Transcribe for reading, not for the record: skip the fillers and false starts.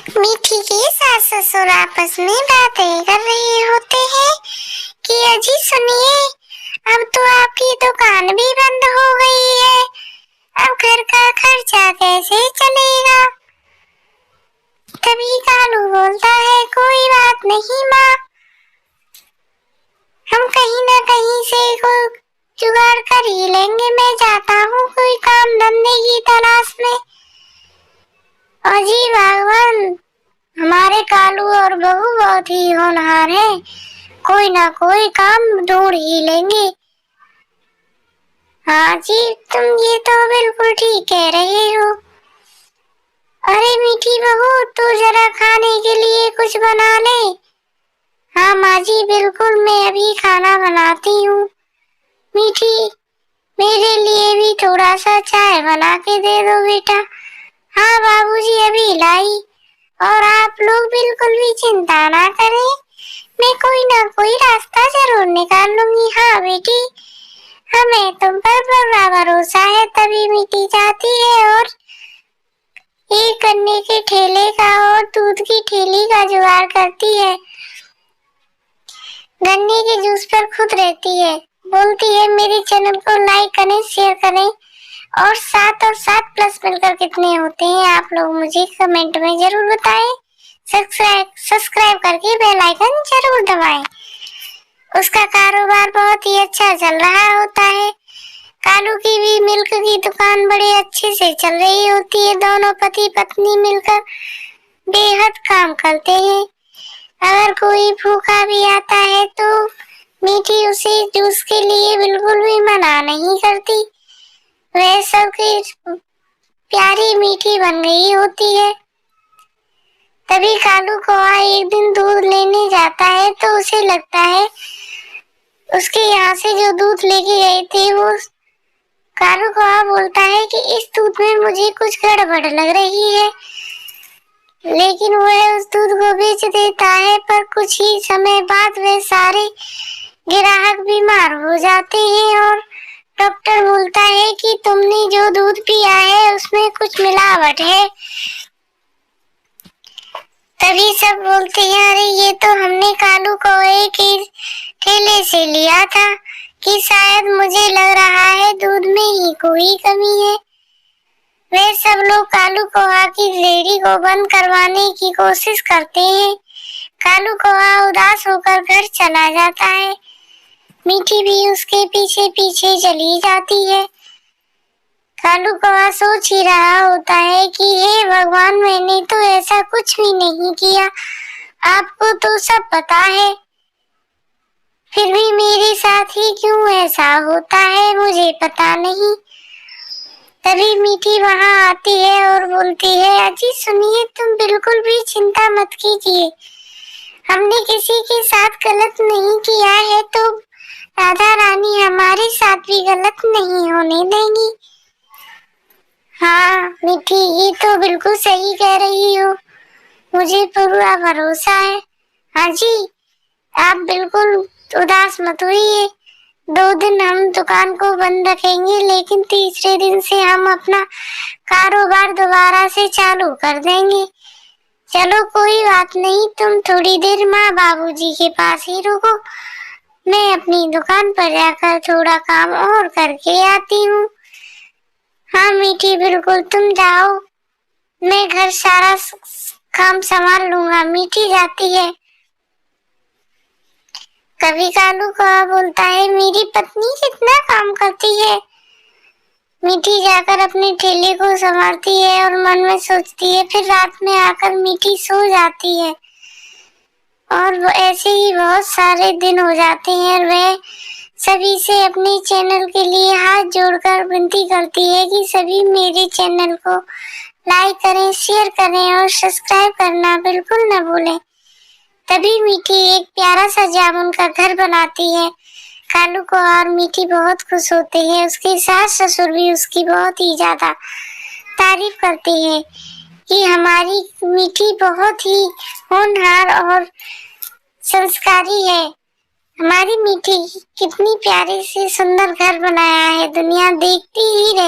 मीठी के सास ससुर आपस में बातें कर रहे होते हैं कि अजी सुनिए, अब तो आपकी दुकान भी बंद हो गई है, अब घर का खर्चा कैसे चलेगा। तभी कालू बोलता है, कोई बात नहीं माँ, हम कहीं न कहीं से कोई जुगाड़ कर ही लेंगे। मैं जाता हूँ कोई काम धंधे की तलाश में। अजी भगवान, हमारे कालू और बहू बहुत ही होनहार है, कोई ना कोई काम ढूंढ ही लेंगे। हाँ जी, तुम ये तो बिल्कुल ठीक कह रहे हो। अरे मीठी बहू, तू जरा खाने के लिए कुछ बना ले। हाँ माँ जी, बिल्कुल, मैं अभी खाना बनाती हूँ। मीठी, मेरे लिए भी थोड़ा सा चाय बना के दे दो बेटा। हाँ बाबूजी, अभी लाई। और आप लोग बिल्कुल भी चिंता ना करें, मैं कोई ना कोई रास्ता जरूर निकाल लूंगी। हाँ बेटी, हमें तुम पर पूरा भरोसा है। तभी मीठी जाती है और एक गन्ने के ठेले का और दूध की ठेली का जुगाड़ करती है। गन्ने के जूस पर खुद रहती है, बोलती है मेरे चैनल को लाइक करें, शेयर करें और 7 और 7 प्लस मिलकर कितने होते हैं आप लोग मुझे कमेंट में जरूर बताएं। सब्सक्राइब करके बेल आइकन जरूर दबाएं। उसका कारोबार बहुत ही अच्छा चल रहा होता है। कालू की भी मिल्क की दुकान बड़े अच्छे से चल रही होती है। दोनों पति पत्नी मिलकर बेहद काम करते हैं। अगर कोई भूखा भी आता है तो मीठी उसे जूस के लिए बिल्कुल भी मना नहीं करती। वह सबकी प्यारी मीठी बन गई होती है। तभी कालू कौआ एक दिन दूध लेने जाता है तो उसे लगता है उसके यहाँ से जो दूध लेके गए थे वो कालू कौआ बोलता है कि इस दूध में मुझे कुछ गड़बड़ लग रही है, लेकिन वह उस दूध को बेच देता है। पर कुछ ही समय बाद वे सारे ग्राहक बीमार हो जाते हैं और डॉक्टर बोलता है कि तुमने जो दूध पिया है उसमें कुछ मिलावट है। तभी सब बोलते हैं, अरे ये तो हमने कालू कौए के ठेले से लिया था, कि शायद मुझे लग रहा है दूध में ही कोई कमी है। वे सब लोग कालू कौआ की रेहड़ी को बंद करवाने की कोशिश करते हैं। कालू कौआ उदास होकर घर चला जाता है। मीठी भी उसके पीछे पीछे चली जाती है। कालू कौआ सोच ही रहा होता है कि हे भगवान, मैंने तो ऐसा कुछ भी नहीं किया, आपको तो सब पता है, फिर भी मेरे साथ ही क्यों ऐसा होता है मुझे पता नहीं। तभी मीठी वहां आती है और बोलती है, अजी सुनिए, तुम बिल्कुल भी चिंता मत कीजिए, हमने किसी के साथ गलत नहीं किया है तो राधा रानी हमारे साथ भी गलत नहीं होने देंगी। हाँ मीठी, ये तो बिल्कुल सही कह रही हो, मुझे पूरा भरोसा है। हाँ जी, आप बिल्कुल उदास मत होइए। 2 दिन हम दुकान को बंद रखेंगे, लेकिन तीसरे दिन से हम अपना कारोबार दोबारा से चालू कर देंगे। चलो कोई बात नहीं, तुम थोड़ी देर माँ बाबूजी के पास ही रुको, मैं अपनी दुकान पर जाकर थोड़ा काम और करके आती हूँ। हाँ मीठी, बिल्कुल तुम जाओ, मैं घर सारा काम संभाल लूंगा। मीठी जाती है। कभी कालू कौआ बोलता है, मेरी पत्नी कितना काम करती है। मीठी जाकर अपने ठेले को संभालती है और मन में सोचती है। फिर रात में आकर मीठी सो जाती है और ऐसे ही बहुत सारे दिन हो जाते हैं और वह सभी से अपने चैनल के लिए हाथ जोड़कर विनती करती है कि सभी मेरे चैनल को लाइक करें, शेयर करें और सब्सक्राइब करना बिल्कुल न भूलें। तभी मीठी एक प्यारा सा जामुन का घर बनाती है। कालू को और मीठी बहुत खुश होते हैं। उसके सास ससुर भी उसकी बहुत ही ज्यादा तारीफ करते हैं कि हमारी मीठी बहुत ही होनहार और संस्कारी है। हमारी मीठी कितनी प्यारी सी सुंदर घर बनाया है, दुनिया देखती ही रहे।